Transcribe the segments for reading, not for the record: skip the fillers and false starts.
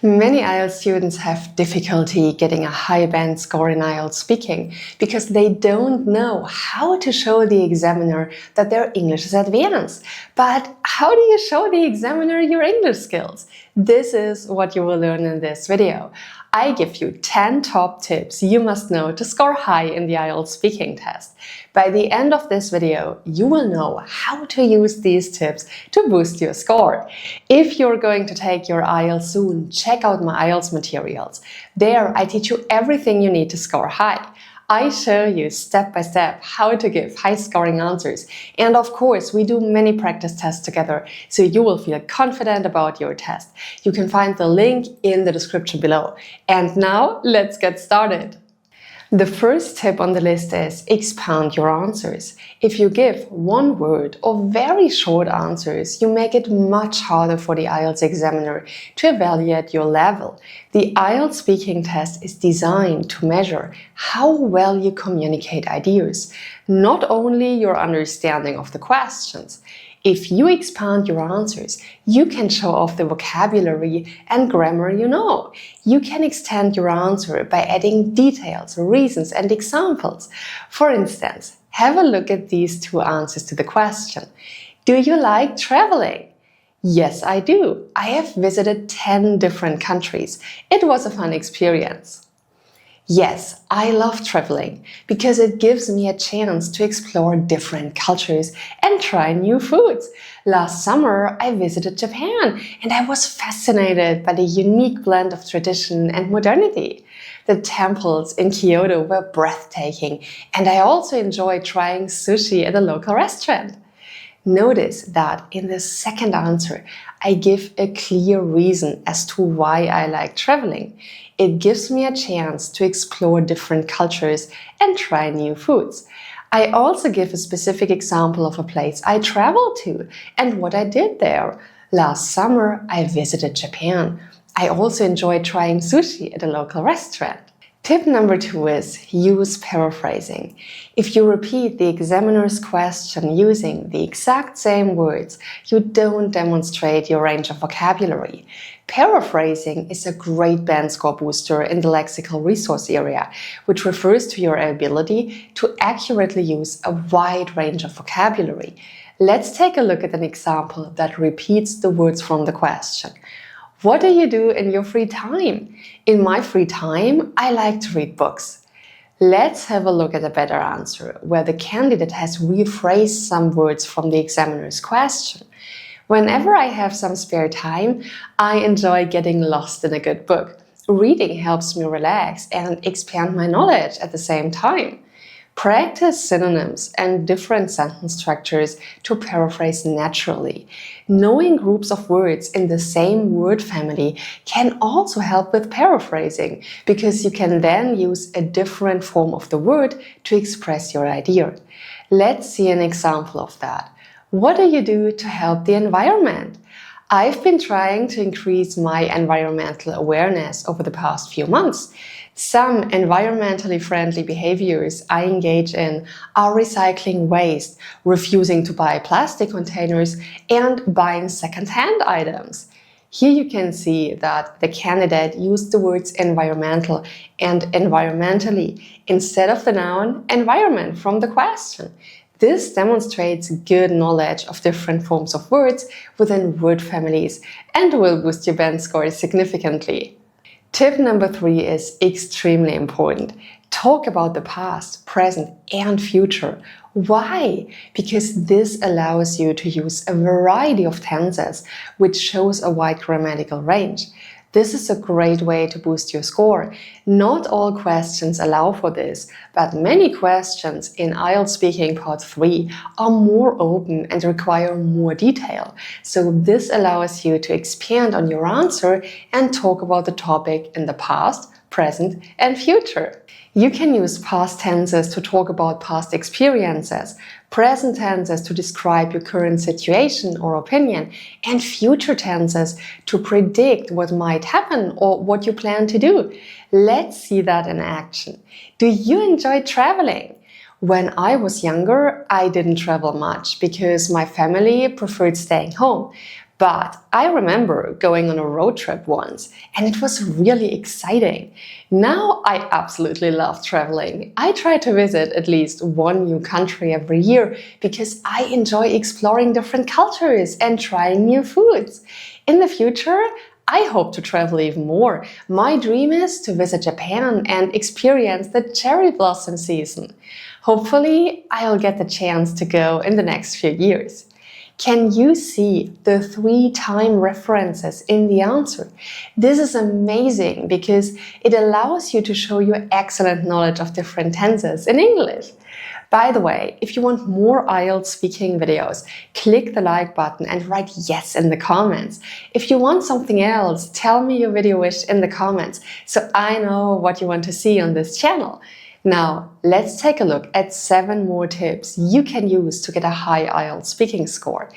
Many IELTS students have difficulty getting a high band score in IELTS speaking because they don't know how to show the examiner that their English is advanced. But how do you show the examiner your English skills? This is what you will learn in this video. I give you 10 top tips you must know to score high in the IELTS speaking test. By the end of this video, you will know how to use these tips to boost your score. If you're going to take your IELTS soon, check out my IELTS materials. There, I teach you everything you need to score high. I show you step by step how to give high-scoring answers. And of course, we do many practice tests together, so you will feel confident about your test. You can find the link in the description below. And now, let's get started. The first tip on the list is expand your answers. If you give one word or very short answers, you make it much harder for the IELTS examiner to evaluate your level. The IELTS speaking test is designed to measure how well you communicate ideas, not only your understanding of the questions. If you expand your answers, you can show off the vocabulary and grammar you know. You can extend your answer by adding details, reasons, and examples. For instance, have a look at these two answers to the question. Do you like traveling? Yes, I do. I have visited 10 different countries. It was a fun experience. Yes, I love traveling because it gives me a chance to explore different cultures and try new foods. Last summer, I visited Japan and I was fascinated by the unique blend of tradition and modernity. The temples in Kyoto were breathtaking, and I also enjoyed trying sushi at a local restaurant. Notice that in the second answer, I give a clear reason as to why I like traveling. It gives me a chance to explore different cultures and try new foods. I also give a specific example of a place I traveled to and what I did there. Last summer, I visited Japan. I also enjoyed trying sushi at a local restaurant. Tip number 2 is use paraphrasing. If you repeat the examiner's question using the exact same words, you don't demonstrate your range of vocabulary. Paraphrasing is a great band score booster in the lexical resource area, which refers to your ability to accurately use a wide range of vocabulary. Let's take a look at an example that repeats the words from the question. What do you do in your free time? In my free time, I like to read books. Let's have a look at a better answer, where the candidate has rephrased some words from the examiner's question. Whenever I have some spare time, I enjoy getting lost in a good book. Reading helps me relax and expand my knowledge at the same time. Practice synonyms and different sentence structures to paraphrase naturally. Knowing groups of words in the same word family can also help with paraphrasing, because you can then use a different form of the word to express your idea. Let's see an example of that. What do you do to help the environment? I've been trying to increase my environmental awareness over the past few months. Some environmentally friendly behaviors I engage in are recycling waste, refusing to buy plastic containers, and buying second-hand items. Here you can see that the candidate used the words environmental and environmentally instead of the noun environment from the question. This demonstrates good knowledge of different forms of words within word families and will boost your band score significantly. Tip number 3 is extremely important. Talk about the past, present, and future. Why? Because this allows you to use a variety of tenses, which shows a wide grammatical range. This is a great way to boost your score. Not all questions allow for this, but many questions in IELTS Speaking Part 3 are more open and require more detail. So this allows you to expand on your answer and talk about the topic in the past, present, and future. You can use past tenses to talk about past experiences, present tenses to describe your current situation or opinion, and future tenses to predict what might happen or what you plan to do. Let's see that in action. Do you enjoy traveling? When I was younger, I didn't travel much because my family preferred staying home. But I remember going on a road trip once, and it was really exciting. Now I absolutely love traveling. I try to visit at least one new country every year because I enjoy exploring different cultures and trying new foods. In the future, I hope to travel even more. My dream is to visit Japan and experience the cherry blossom season. Hopefully, I'll get the chance to go in the next few years. Can you see the 3 time references in the answer? This is amazing because it allows you to show your excellent knowledge of different tenses in English. By the way, if you want more IELTS speaking videos, click the like button and write yes in the comments. If you want something else, tell me your video wish in the comments so I know what you want to see on this channel. Now, let's take a look at 7 more tips you can use to get a high IELTS speaking score.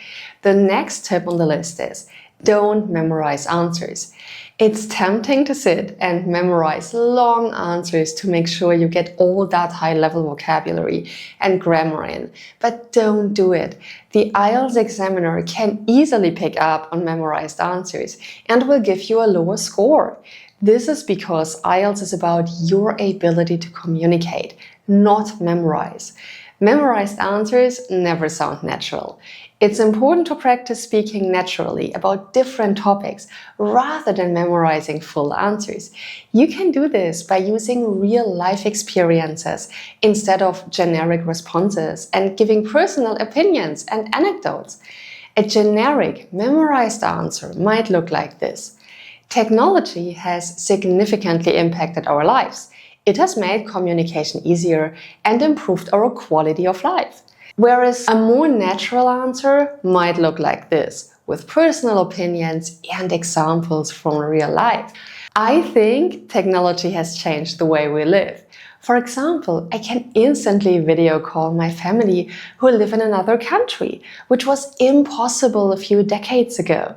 The next tip on the list is don't memorize answers. It's tempting to sit and memorize long answers to make sure you get all that high-level vocabulary and grammar in, but don't do it. The IELTS examiner can easily pick up on memorized answers and will give you a lower score. This is because IELTS is about your ability to communicate, not memorize. Memorized answers never sound natural. It's important to practice speaking naturally about different topics rather than memorizing full answers. You can do this by using real-life experiences instead of generic responses and giving personal opinions and anecdotes. A generic, memorized answer might look like this. Technology has significantly impacted our lives. It has made communication easier and improved our quality of life. Whereas a more natural answer might look like this, with personal opinions and examples from real life. I think technology has changed the way we live. For example, I can instantly video call my family who live in another country, which was impossible a few decades ago.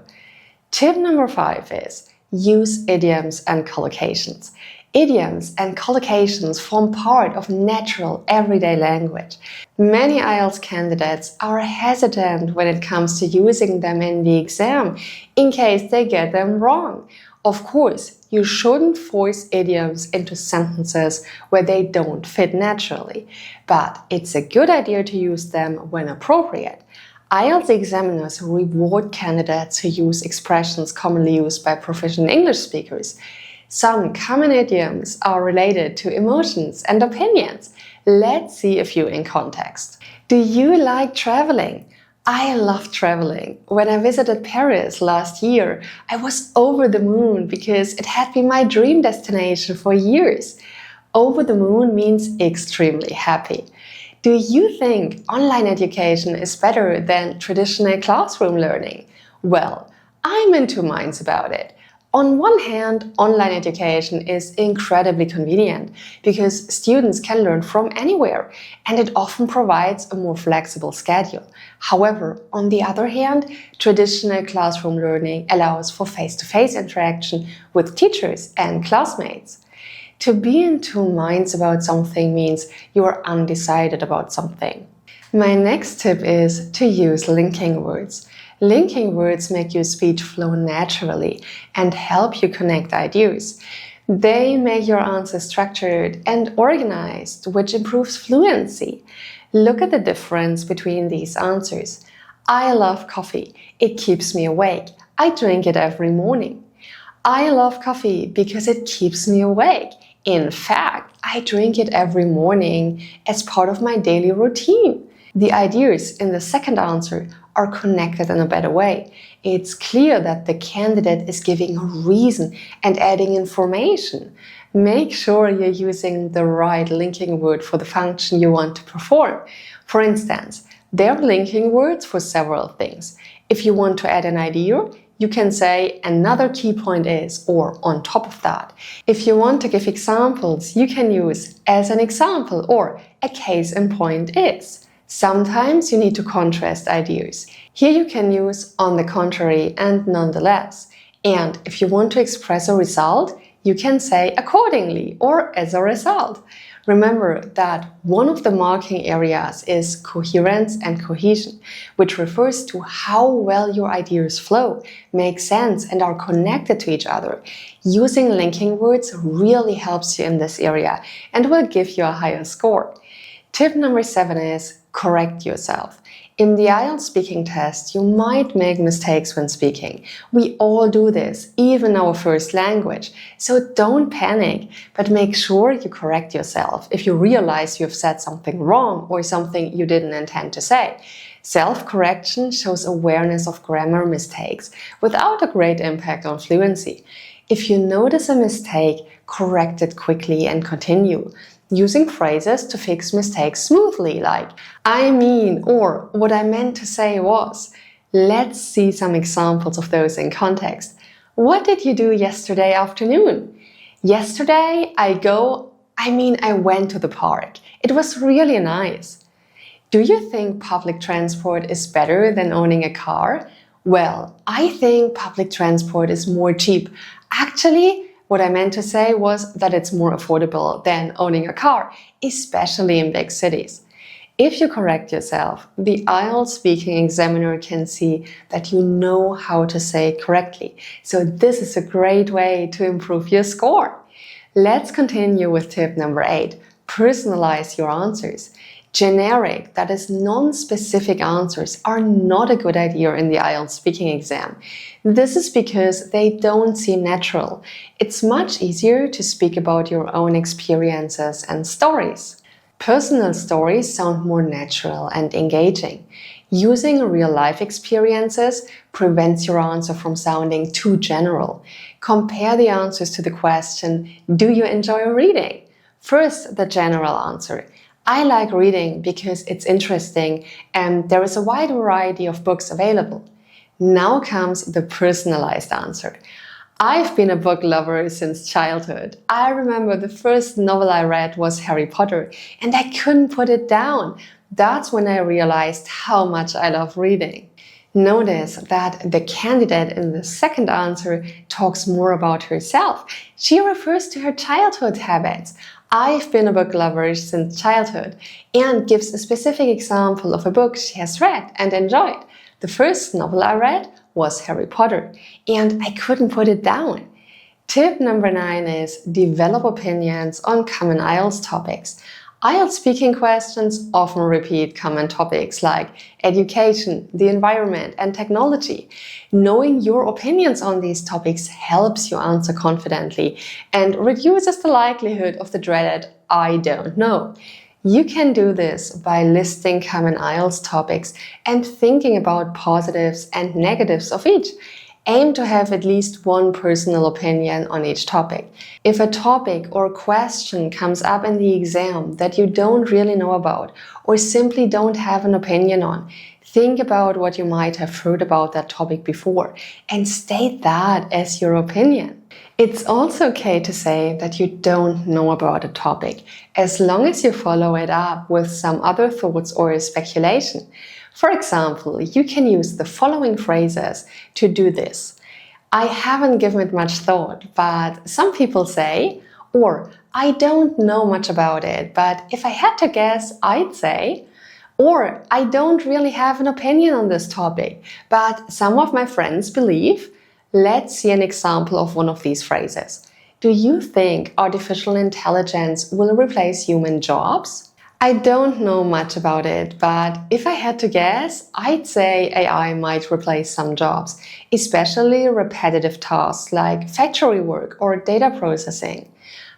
Tip number 5 is use idioms and collocations. Idioms and collocations form part of natural everyday language. Many IELTS candidates are hesitant when it comes to using them in the exam in case they get them wrong. Of course, you shouldn't force idioms into sentences where they don't fit naturally, but it's a good idea to use them when appropriate. IELTS examiners reward candidates who use expressions commonly used by proficient English speakers. Some common idioms are related to emotions and opinions. Let's see a few in context. Do you like traveling? I love traveling. When I visited Paris last year, I was over the moon because it had been my dream destination for years. Over the moon means extremely happy. Do you think online education is better than traditional classroom learning? Well, I'm in two minds about it. On one hand, online education is incredibly convenient because students can learn from anywhere and it often provides a more flexible schedule. However, on the other hand, traditional classroom learning allows for face-to-face interaction with teachers and classmates. To be in two minds about something means you are undecided about something. My next tip is to use linking words. Linking words make your speech flow naturally and help you connect ideas. They make your answer structured and organized, which improves fluency. Look at the difference between these answers. I love coffee. It keeps me awake. I drink it every morning. I love coffee because it keeps me awake. In fact, I drink it every morning as part of my daily routine. The ideas in the second answer are connected in a better way. It's clear that the candidate is giving a reason and adding information. Make sure you're using the right linking word for the function you want to perform. For instance, there are linking words for several things. If you want to add an idea, you can say another key point is or on top of that. If you want to give examples, you can use as an example or a case in point is. Sometimes you need to contrast ideas. Here you can use on the contrary and nonetheless. And if you want to express a result, you can say accordingly or as a result. Remember that one of the marking areas is coherence and cohesion, which refers to how well your ideas flow, make sense, and are connected to each other. Using linking words really helps you in this area and will give you a higher score. Tip number 7 is correct yourself. In the IELTS speaking test, you might make mistakes when speaking. We all do this, even our first language. So don't panic, but make sure you correct yourself if you realize you've said something wrong or something you didn't intend to say. Self-correction shows awareness of grammar mistakes without a great impact on fluency. If you notice a mistake, correct it quickly and continue, using phrases to fix mistakes smoothly, like I mean, or what I meant to say was. Let's see some examples of those in context. What did you do yesterday afternoon? Yesterday I went to the park. It was really nice. Do you think public transport is better than owning a car? Well, I think public transport is more cheap. Actually, what I meant to say was that it's more affordable than owning a car, especially in big cities. If you correct yourself, the IELTS speaking examiner can see that you know how to say it correctly. So this is a great way to improve your score. Let's continue with tip number 8. Personalize your answers. Generic, that is non-specific answers are not a good idea in the IELTS speaking exam. This is because they don't seem natural. It's much easier to speak about your own experiences and stories. Personal stories sound more natural and engaging. Using real-life experiences prevents your answer from sounding too general. Compare the answers to the question, do you enjoy reading? First, the general answer. I like reading because it's interesting and there is a wide variety of books available. Now comes the personalized answer. I've been a book lover since childhood. I remember the first novel I read was Harry Potter and I couldn't put it down. That's when I realized how much I love reading. Notice that the candidate in the second answer talks more about herself. She refers to her childhood habits. I've been a book lover since childhood, and gives a specific example of a book she has read and enjoyed. The first novel I read was Harry Potter, and I couldn't put it down. Tip number 9 is develop opinions on common IELTS topics. IELTS speaking questions often repeat common topics like education, the environment, and technology. Knowing your opinions on these topics helps you answer confidently and reduces the likelihood of the dreaded I don't know. You can do this by listing common IELTS topics and thinking about positives and negatives of each. Aim to have at least one personal opinion on each topic. If a topic or question comes up in the exam that you don't really know about or simply don't have an opinion on, think about what you might have heard about that topic before and state that as your opinion. It's also okay to say that you don't know about a topic, as long as you follow it up with some other thoughts or speculation. For example, you can use the following phrases to do this. I haven't given it much thought, but some people say, or I don't know much about it, but if I had to guess, I'd say, or I don't really have an opinion on this topic, but some of my friends believe. Let's see an example of one of these phrases. Do you think artificial intelligence will replace human jobs? I don't know much about it, but if I had to guess, I'd say AI might replace some jobs, especially repetitive tasks like factory work or data processing.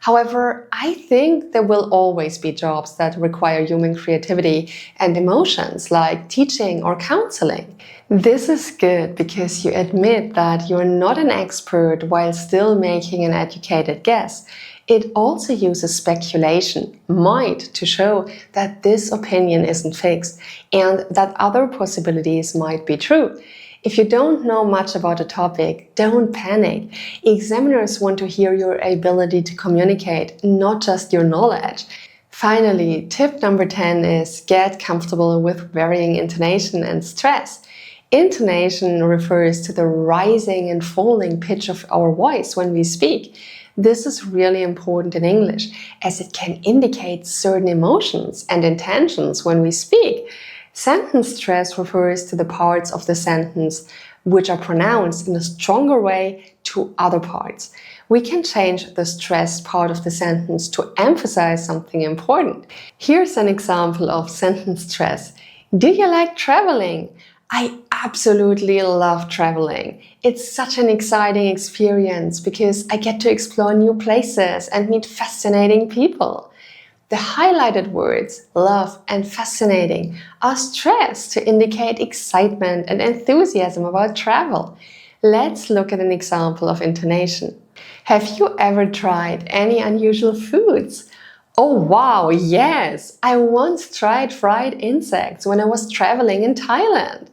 However, I think there will always be jobs that require human creativity and emotions, like teaching or counseling. This is good because you admit that you're not an expert while still making an educated guess. It also uses speculation, might, to show that this opinion isn't fixed and that other possibilities might be true. If you don't know much about a topic, don't panic. Examiners want to hear your ability to communicate, not just your knowledge. Finally, tip number 10 is get comfortable with varying intonation and stress. Intonation refers to the rising and falling pitch of our voice when we speak. This is really important in English, as it can indicate certain emotions and intentions when we speak. Sentence stress refers to the parts of the sentence which are pronounced in a stronger way to other parts. We can change the stressed part of the sentence to emphasize something important. Here's an example of sentence stress. Do you like traveling? I absolutely love traveling. It's such an exciting experience because I get to explore new places and meet fascinating people. The highlighted words, love and fascinating, are stressed to indicate excitement and enthusiasm about travel. Let's look at an example of intonation. Have you ever tried any unusual foods? Oh wow, yes! I once tried fried insects when I was traveling in Thailand.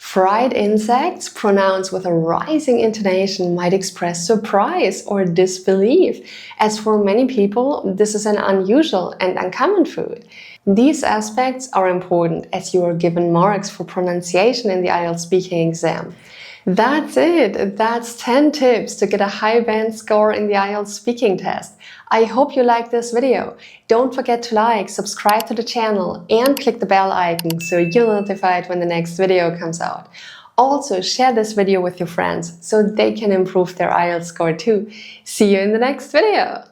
Fried insects, pronounced with a rising intonation, might express surprise or disbelief, as for many people, this is an unusual and uncommon food. These aspects are important as you are given marks for pronunciation in the IELTS speaking exam. That's it. That's 10 tips to get a high band score in the IELTS speaking test. I hope you liked this video. Don't forget to like, subscribe to the channel and click the bell icon so you're notified when the next video comes out. Also, share this video with your friends so they can improve their IELTS score too. See you in the next video.